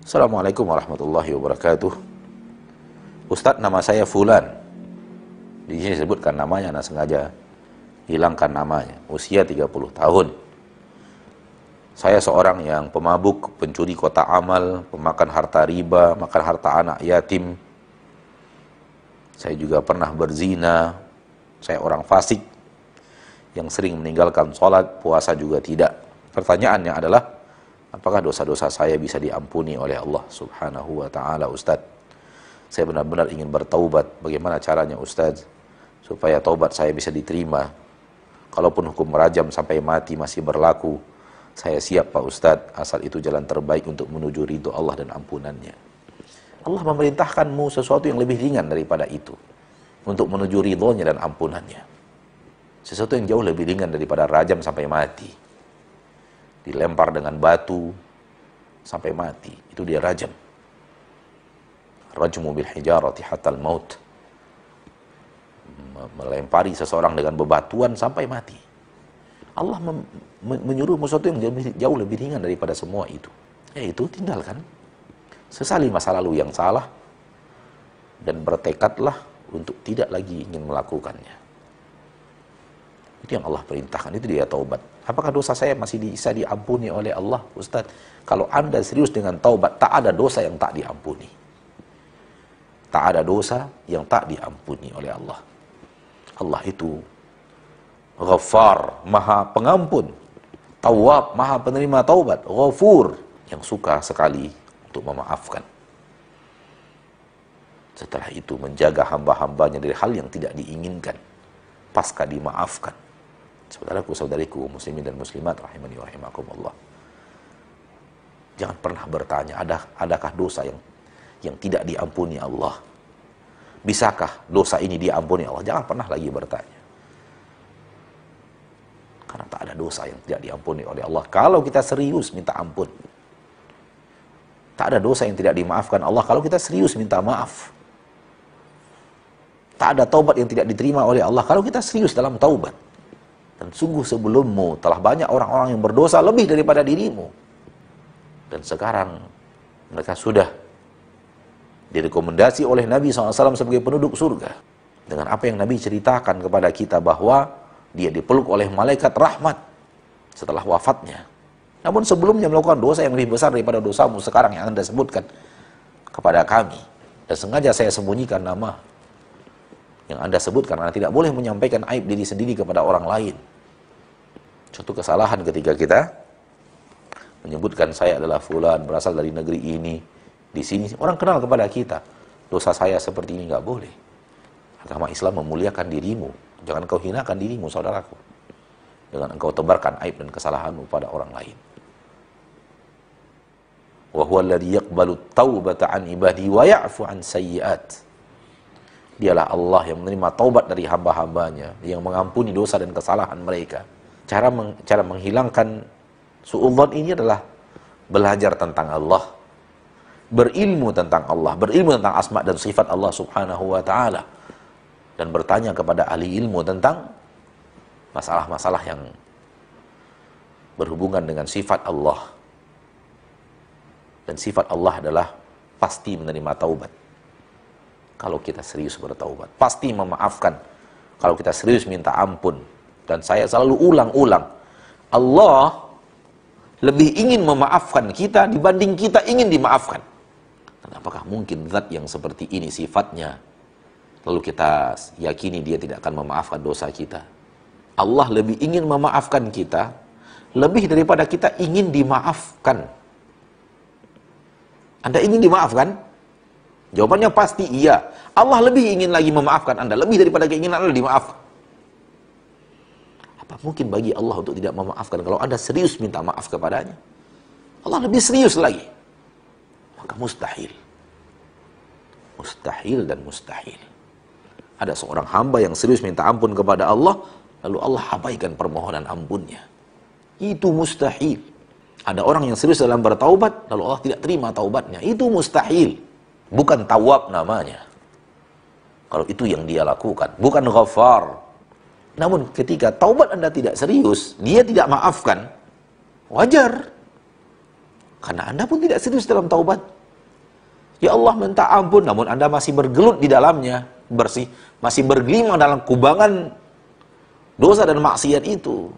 Assalamualaikum warahmatullahi wabarakatuh. Ustadz, nama saya Fulan. Di sini disebutkan namanya, nah sengaja hilangkan namanya. Usia 30 tahun. Saya seorang yang pemabuk, pencuri kotak amal, pemakan harta riba, makan harta anak yatim. Saya juga pernah berzina. Saya orang fasik yang sering meninggalkan sholat, puasa juga tidak. Pertanyaannya adalah, apakah dosa-dosa saya bisa diampuni oleh Allah Subhanahu wa ta'ala, Ustaz? Saya benar-benar ingin bertaubat. Bagaimana caranya, Ustaz, supaya taubat saya bisa diterima? Kalaupun hukum rajam sampai mati masih berlaku, saya siap, Pak Ustaz, asal itu jalan terbaik untuk menuju ridho Allah dan ampunannya. Allah memerintahkanmu sesuatu yang lebih ringan daripada itu, untuk menuju ridhonya dan ampunannya. Sesuatu yang jauh lebih ringan daripada rajam sampai mati. Dilempar dengan batu sampai mati, itu dia rajam. Rajmu bil hijarati hatal maut. Melempari seseorang dengan bebatuan sampai mati. Allah menyuruh sesuatu yang jauh lebih ringan daripada semua itu. Yaitu tinggalkan. Sesali masa lalu yang salah dan bertekadlah untuk tidak lagi ingin melakukannya. Itu yang Allah perintahkan, itu dia taubat. Apakah dosa saya masih bisa diampuni oleh Allah, Ustaz? Kalau Anda serius dengan taubat, tak ada dosa yang tak diampuni. Tak ada dosa yang tak diampuni oleh Allah. Allah itu Ghaffar, Maha Pengampun. Tawwab, Maha Penerima Taubat. Ghafur, yang suka sekali untuk memaafkan. Setelah itu menjaga hamba-hambanya dari hal yang tidak diinginkan, pasca dimaafkan. Saudaraku-saudariku, muslimin dan muslimat rahimani wa rahimakumullah. Jangan pernah bertanya, adakah dosa yang tidak diampuni Allah? Bisakah dosa ini diampuni Allah? Jangan pernah lagi bertanya. Karena tak ada dosa yang tidak diampuni oleh Allah kalau kita serius minta ampun. Tak ada dosa yang tidak dimaafkan Allah kalau kita serius minta maaf. Tak ada taubat yang tidak diterima oleh Allah kalau kita serius dalam taubat. Dan sungguh sebelummu telah banyak orang-orang yang berdosa lebih daripada dirimu. Dan sekarang mereka sudah direkomendasi oleh Nabi SAW sebagai penduduk surga. Dengan apa yang Nabi ceritakan kepada kita bahwa dia dipeluk oleh malaikat rahmat setelah wafatnya. Namun sebelumnya melakukan dosa yang lebih besar daripada dosamu sekarang yang Anda sebutkan kepada kami. Dan sengaja saya sembunyikan nama yang Anda sebutkan karena tidak boleh menyampaikan aib diri sendiri kepada orang lain. Suatu kesalahan ketika kita menyebutkan saya adalah fulan, berasal dari negeri ini, di sini orang kenal kepada kita. Dosa saya seperti ini, nggak boleh. Agama Islam memuliakan dirimu. Jangan kau hinakan dirimu, saudaraku, dengan engkau tebarkan aib dan kesalahanmu pada orang lain. Wa huwa alladhi yaqbalu taubata an ibadihi wa ya'fu an sayyi'at. Dialah Allah yang menerima taubat dari hamba-hambanya, yang mengampuni dosa dan kesalahan mereka. Cara menghilangkan su'udzon ini adalah belajar tentang Allah, berilmu tentang Allah, berilmu tentang asma dan sifat Allah Subhanahu wa ta'ala, dan bertanya kepada ahli ilmu tentang masalah-masalah yang berhubungan dengan sifat Allah. Dan sifat Allah adalah pasti menerima taubat kalau kita serius bertaubat, pasti memaafkan kalau kita serius minta ampun. Dan saya selalu ulang-ulang, Allah lebih ingin memaafkan kita dibanding kita ingin dimaafkan. Dan apakah mungkin zat yang seperti ini sifatnya, lalu kita yakini dia tidak akan memaafkan dosa kita? Allah lebih ingin memaafkan kita lebih daripada kita ingin dimaafkan. Anda ingin dimaafkan? Jawabannya pasti iya. Allah lebih ingin lagi memaafkan Anda lebih daripada keinginan Anda dimaafkan. Apa mungkin bagi Allah untuk tidak memaafkan kalau Anda serius minta maaf kepadanya? Allah lebih serius lagi. Maka mustahil. Mustahil dan mustahil. Ada seorang hamba yang serius minta ampun kepada Allah, lalu Allah abaikan permohonan ampunnya. Itu mustahil. Ada orang yang serius dalam bertaubat, lalu Allah tidak terima taubatnya. Itu mustahil. Bukan tawab namanya. Kalau itu yang dia lakukan, bukan ghafar. Namun ketika taubat Anda tidak serius, dia tidak maafkan, wajar. Karena Anda pun tidak serius dalam taubat. Ya Allah minta ampun, namun Anda masih bergelut di dalamnya, masih bergelima dalam kubangan dosa dan maksiat itu.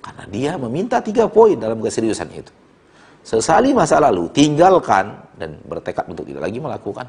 Karena dia meminta 3 poin dalam keseriusan itu. Sesali masa lalu, tinggalkan dan bertekad untuk tidak lagi melakukan.